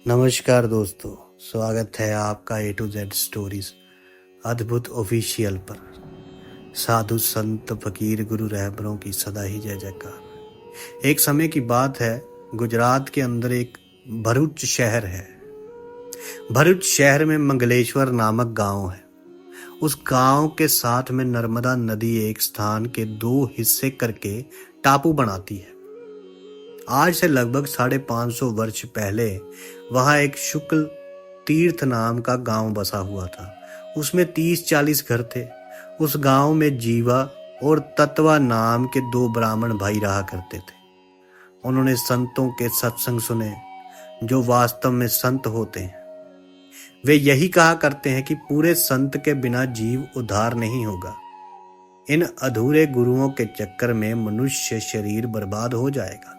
नमस्कार दोस्तों, स्वागत है आपका ए टू जेड स्टोरीज अद्भुत ऑफिशियल पर। साधु संत फकीर गुरु रहबरों की सदा ही जय जयकार। एक समय की बात है, गुजरात के अंदर एक भरूच शहर है। भरूच शहर में मंगलेश्वर नामक गांव है। उस गांव के साथ में नर्मदा नदी एक स्थान के दो हिस्से करके टापू बनाती है। आज से लगभग 550 वर्ष पहले वहां एक शुक्ल तीर्थ नाम का गांव बसा हुआ था। उसमें 30-40 घर थे। उस गांव में जीवा और तत्वा नाम के दो ब्राह्मण भाई रहा करते थे। उन्होंने संतों के सत्संग सुने, जो वास्तव में संत होते हैं। वे यही कहा करते हैं कि पूरे संत के बिना जीव उद्धार नहीं होगा। इन अधूरे गुरुओं के चक्कर में मनुष्य शरीर बर्बाद हो जाएगा।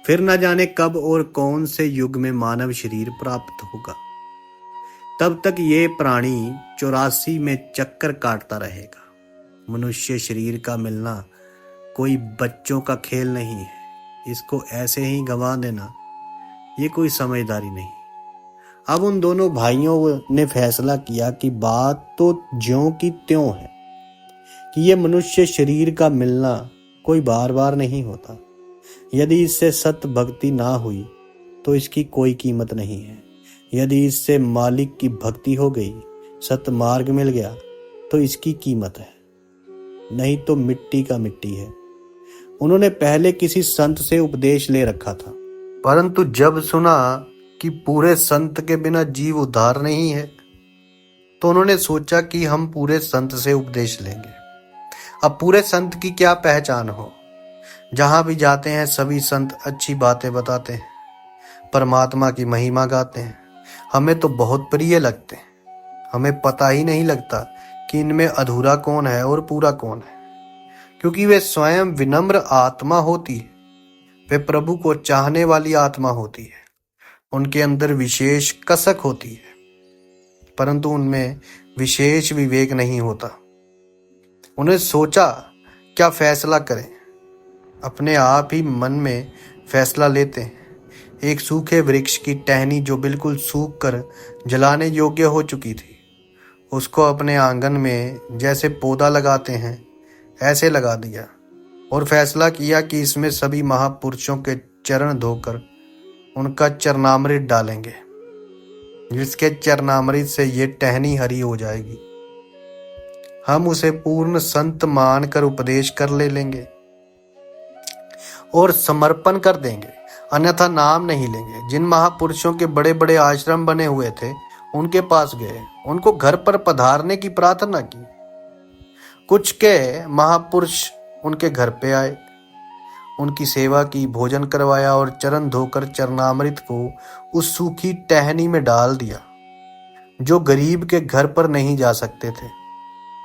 फिर न जाने कब और कौन से युग में मानव शरीर प्राप्त होगा। तब तक ये प्राणी 84 में चक्कर काटता रहेगा। मनुष्य शरीर का मिलना कोई बच्चों का खेल नहीं है। इसको ऐसे ही गंवा देना ये कोई समझदारी नहीं। अब उन दोनों भाइयों ने फैसला किया कि बात तो ज्यों की त्यों है कि ये मनुष्य शरीर का मिलना कोई बार बार नहीं होता। यदि इससे सत भक्ति ना हुई तो इसकी कोई कीमत नहीं है। यदि इससे मालिक की भक्ति हो गई, सत मार्ग मिल गया, तो इसकी कीमत है, नहीं तो मिट्टी का मिट्टी है। उन्होंने पहले किसी संत से उपदेश ले रखा था, परंतु जब सुना कि पूरे संत के बिना जीव उद्धार नहीं है, तो उन्होंने सोचा कि हम पूरे संत से उपदेश लेंगे। अब पूरे संत की क्या पहचान हो। जहां भी जाते हैं सभी संत अच्छी बातें बताते हैं, परमात्मा की महिमा गाते हैं। हमें तो बहुत प्रिय लगते हैं। हमें पता ही नहीं लगता कि इनमें अधूरा कौन है और पूरा कौन है, क्योंकि वे स्वयं विनम्र आत्मा होती है। वे प्रभु को चाहने वाली आत्मा होती है। उनके अंदर विशेष कसक होती है, परंतु उनमें विशेष विवेक नहीं होता। उन्हें सोचा क्या फैसला करें। अपने आप ही मन में फैसला लेते हैं। एक सूखे वृक्ष की टहनी जो बिल्कुल सूख कर जलाने योग्य हो चुकी थी, उसको अपने आंगन में जैसे पौधा लगाते हैं ऐसे लगा दिया और फैसला किया कि इसमें सभी महापुरुषों के चरण धोकर उनका चरणामृत डालेंगे, जिसके चरणामृत से ये टहनी हरी हो जाएगी। हम उसे पूर्ण संत मानकर उपदेश कर ले लेंगे और समर्पण कर देंगे, अन्यथा नाम नहीं लेंगे। जिन महापुरुषों के बड़े बड़े आश्रम बने हुए थे उनके पास गए, उनको घर पर पधारने की प्रार्थना की। कुछ के महापुरुष उनके घर पे आए, उनकी सेवा की, भोजन करवाया और चरण धोकर चरणामृत को उस सूखी टहनी में डाल दिया। जो गरीब के घर पर नहीं जा सकते थे,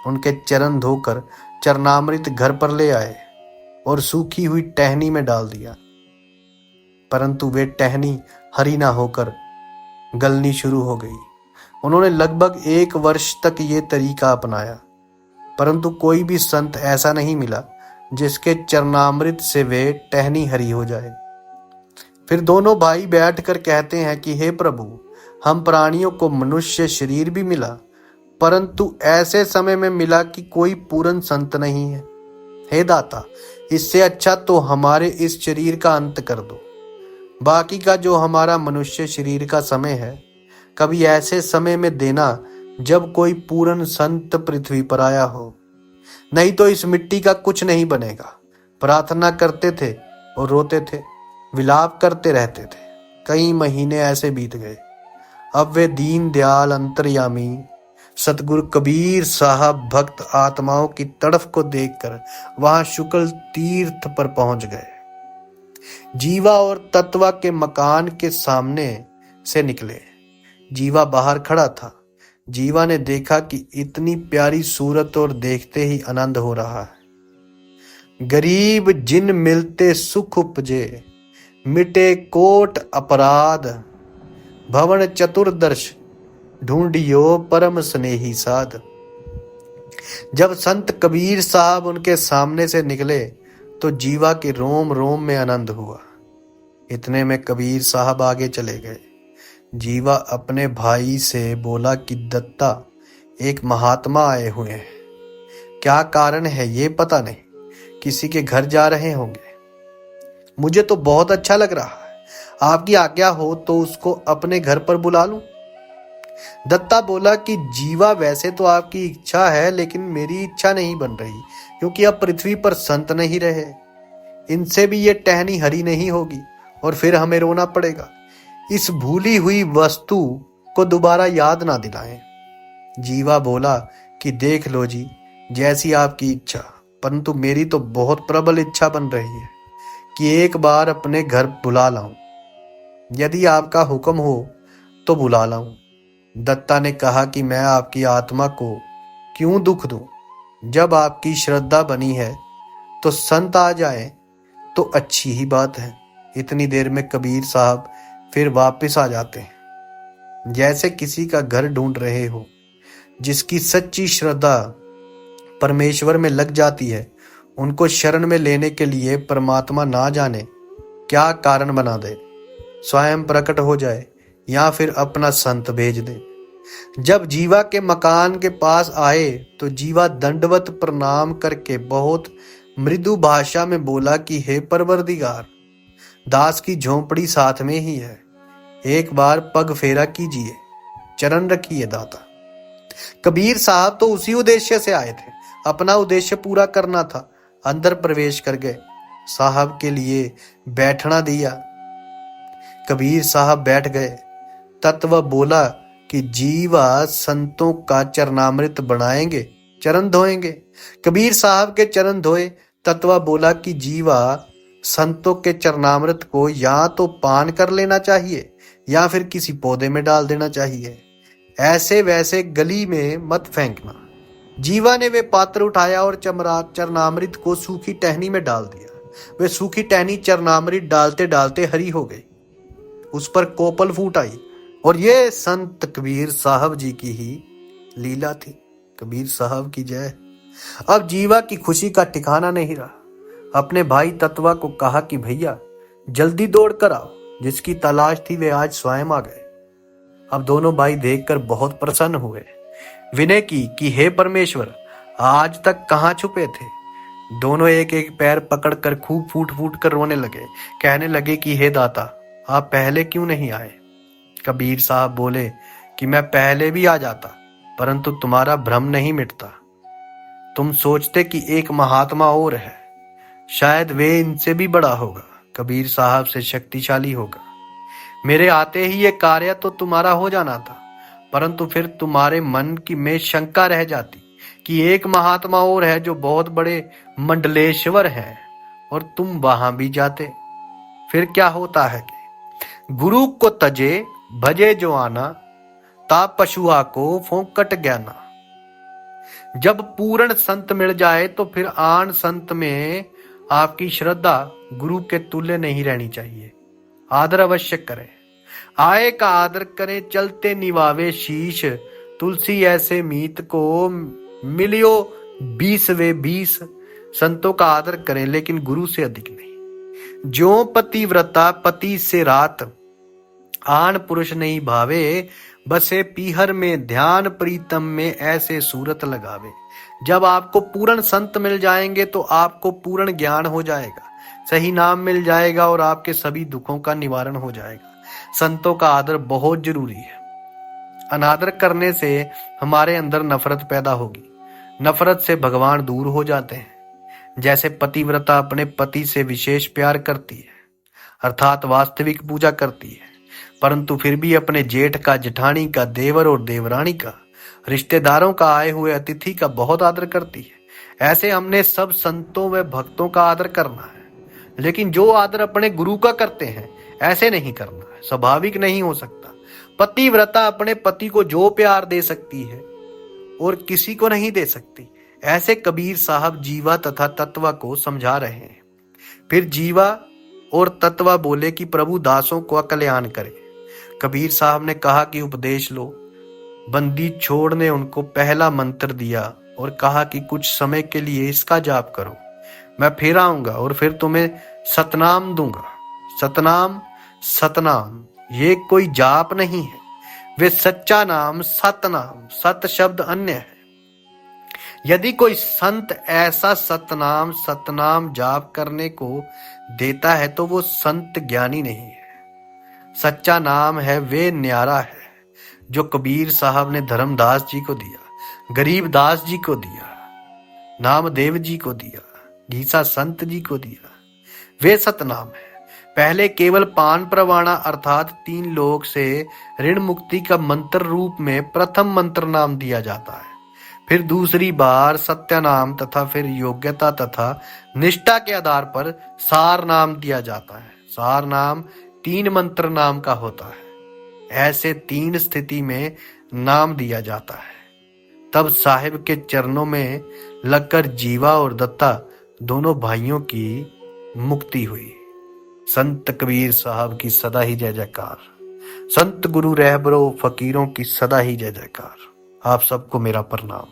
उनके चरण धोकर चरणामृत घर पर ले आए और सूखी हुई टहनी में डाल दिया। परंतु वे टहनी हरी ना होकर गलनी शुरू हो गई। उन्होंने लगभग 1 वर्ष तक ये तरीका अपनाया, परंतु कोई भी संत ऐसा नहीं मिला जिसके चरणामृत से वे टहनी हरी हो जाए। फिर दोनों भाई बैठकर कहते हैं कि हे प्रभु, हम प्राणियों को मनुष्य शरीर भी मिला, परंतु ऐसे समय में मिला कि कोई पूर्ण संत नहीं है। हे दाता, इससे अच्छा तो हमारे इस शरीर का अंत कर दो। बाकी का जो हमारा मनुष्य शरीर का समय है, कभी ऐसे समय में देना जब कोई पूर्ण संत पृथ्वी पर आया हो, नहीं तो इस मिट्टी का कुछ नहीं बनेगा। प्रार्थना करते थे और रोते थे, विलाप करते रहते थे। कई महीने ऐसे बीत गए। अब वे दीन दयाल अंतर्यामी सतगुरु कबीर साहब भक्त आत्माओं की तड़फ को देखकर वहां शुक्ल तीर्थ पर पहुंच गए। जीवा और तत्वा के मकान के सामने से निकले। जीवा बाहर खड़ा था। जीवा ने देखा कि इतनी प्यारी सूरत और देखते ही आनंद हो रहा है। गरीब जिन मिलते सुख उपजे, मिटे कोट अपराध, भवन चतुर्दश ढूंढियो परम स्नेही साध। जब संत कबीर साहब उनके सामने से निकले तो जीवा के रोम रोम में आनंद हुआ। इतने में कबीर साहब आगे चले गए। जीवा अपने भाई से बोला कि दत्ता, एक महात्मा आए हुए हैं। क्या कारण है ये पता नहीं, किसी के घर जा रहे होंगे। मुझे तो बहुत अच्छा लग रहा है, आपकी आज्ञा हो तो उसको अपने घर पर बुला लूं। दत्ता बोला कि जीवा, वैसे तो आपकी इच्छा है, लेकिन मेरी इच्छा नहीं बन रही, क्योंकि अब पृथ्वी पर संत नहीं रहे। इनसे भी ये टहनी हरी नहीं होगी और फिर हमें रोना पड़ेगा। इस भूली हुई वस्तु को दोबारा याद ना दिलाएं। जीवा बोला कि देख लो जी, जैसी आपकी इच्छा, परंतु मेरी तो बहुत प्रबल इच्छा बन रही है कि एक बार अपने घर बुला लाऊं। यदि आपका हुक्म हो तो बुला लाऊं। दत्ता ने कहा कि मैं आपकी आत्मा को क्यों दुख दूं? जब आपकी श्रद्धा बनी है तो संत आ जाए तो अच्छी ही बात है। इतनी देर में कबीर साहब फिर वापस आ जाते हैं, जैसे किसी का घर ढूंढ रहे हो। जिसकी सच्ची श्रद्धा परमेश्वर में लग जाती है, उनको शरण में लेने के लिए परमात्मा ना जाने क्या कारण बना दे, स्वयं प्रकट हो जाए या फिर अपना संत भेज दे। जब जीवा के मकान के पास आए तो जीवा दंडवत प्रणाम करके बहुत मृदु भाषा में बोला कि हे परवरदिगार, दास की झोंपड़ी साथ में ही है, एक बार पग फेरा कीजिए, चरण रखिए दाता। कबीर साहब तो उसी उद्देश्य से आए थे, अपना उद्देश्य पूरा करना था। अंदर प्रवेश कर गए, साहब के लिए बैठना दिया। कबीर साहब बैठ गए। तत्व बोला कि जीवा संतों का चरणामृत बनाएंगे, चरण धोएंगे। कबीर साहब के चरण धोए। तत्व बोला कि जीवा संतों के चरणामृत को या तो पान कर लेना चाहिए या फिर किसी पौधे में डाल देना चाहिए, ऐसे वैसे गली में मत फेंकना। जीवा ने वे पात्र उठाया और चरणामृत को सूखी टहनी में डाल दिया। वे सूखी टहनी चरणामृत डालते डालते हरी हो गई, उस पर कोपल फूट आई, और ये संत कबीर साहब जी की ही लीला थी। कबीर साहब की जय। अब जीवा की खुशी का ठिकाना नहीं रहा। अपने भाई तत्वा को कहा कि भैया जल्दी दौड़ कर आओ, जिसकी तलाश थी वे आज स्वयं आ गए। अब दोनों भाई देखकर बहुत प्रसन्न हुए। विनय की कि हे परमेश्वर, आज तक कहाँ छुपे थे। दोनों एक एक पैर पकड़कर खूब फूट फूट कर रोने लगे। कहने लगे कि हे दाता, आप पहले क्यों नहीं आए। कबीर साहब बोले कि मैं पहले भी आ जाता, परंतु तुम्हारा भ्रम नहीं मिटता। तुम सोचते कि एक महात्मा और है, शायद वे इनसे भी बड़ा होगा, कबीर साहब से शक्तिशाली होगा। मेरे आते ही ये कार्य तो तुम्हारा हो जाना था, परंतु फिर तुम्हारे मन की में शंका रह जाती कि एक महात्मा और है जो बहुत बड़े मंडलेश्वर है, और तुम वहां भी जाते। फिर क्या होता है कि गुरु को तजे भजे जो आना, ता पशुआ को फोंकट ज्ञाना। जब पूर्ण संत मिल जाए तो फिर आन संत में आपकी श्रद्धा गुरु के तुल्य नहीं रहनी चाहिए। आदर अवश्य करें, आए का आदर करें, चलते निभावे शीश। तुलसी ऐसे मीत को मिलियो 20 संतों का आदर करें, लेकिन गुरु से अधिक नहीं। जो पतिव्रता पति से रात, आन पुरुष नहीं भावे। बसे पीहर में ध्यान प्रीतम में, ऐसे सूरत लगावे। जब आपको पूर्ण संत मिल जाएंगे तो आपको पूर्ण ज्ञान हो जाएगा, सही नाम मिल जाएगा और आपके सभी दुखों का निवारण हो जाएगा। संतों का आदर बहुत जरूरी है। अनादर करने से हमारे अंदर नफरत पैदा होगी। नफरत से भगवान दूर हो जाते हैं। जैसे पतिव्रता अपने पति से विशेष प्यार करती है, अर्थात वास्तविक पूजा करती है, परंतु फिर भी अपने जेठ का, जेठानी का, देवर और देवरानी का, रिश्तेदारों का, आए हुए अतिथि का बहुत आदर करती है। ऐसे हमने सब संतों व भक्तों का आदर करना है, लेकिन जो आदर अपने गुरु का करते हैं ऐसे नहीं करना है, स्वाभाविक नहीं हो सकता। पतिव्रता अपने पति को जो प्यार दे सकती है और किसी को नहीं दे सकती, ऐसे कबीर साहब जीवा तथा तत्वा को समझा रहे हैं। फिर जीवा और तत्वा बोले कि प्रभु दासों को कल्याण करे। कबीर साहब ने कहा कि उपदेश लो। बंदी छोड़ ने उनको पहला मंत्र दिया और कहा कि कुछ समय के लिए इसका जाप करो, मैं फिर आऊंगा और फिर तुम्हें सतनाम दूंगा। सतनाम सतनाम ये कोई जाप नहीं है, वे सच्चा नाम, सत शब्द अन्य है। यदि कोई संत ऐसा सतनाम जाप करने को देता है तो वो संत ज्ञानी नहीं है। सच्चा नाम है वे न्यारा है जो कबीर साहब ने धर्मदास जी को दिया, गरीबदास जी को दिया, नामदेव जी को दिया, गीसा संत जी को दिया। वे सतनाम है। पहले केवल पान प्रवाणा अर्थात 3 लोक से ऋण मुक्ति का मंत्र रूप में प्रथम मंत्र नाम दिया जाता है, फिर दूसरी बार सत्य नाम तथा फिर योग्यता तथा निष्ठा के आधार पर सार नाम दिया जाता है। सार नाम 3 मंत्र नाम का होता है। ऐसे 3 स्थिति में नाम दिया जाता है। तब साहिब के चरणों में लगकर जीवा और दत्ता दोनों भाइयों की मुक्ति हुई। संत कबीर साहब की सदा ही जय जयकार। संत गुरु रहबरों फकीरों की सदा ही जय जयकार। आप सबको मेरा प्रणाम।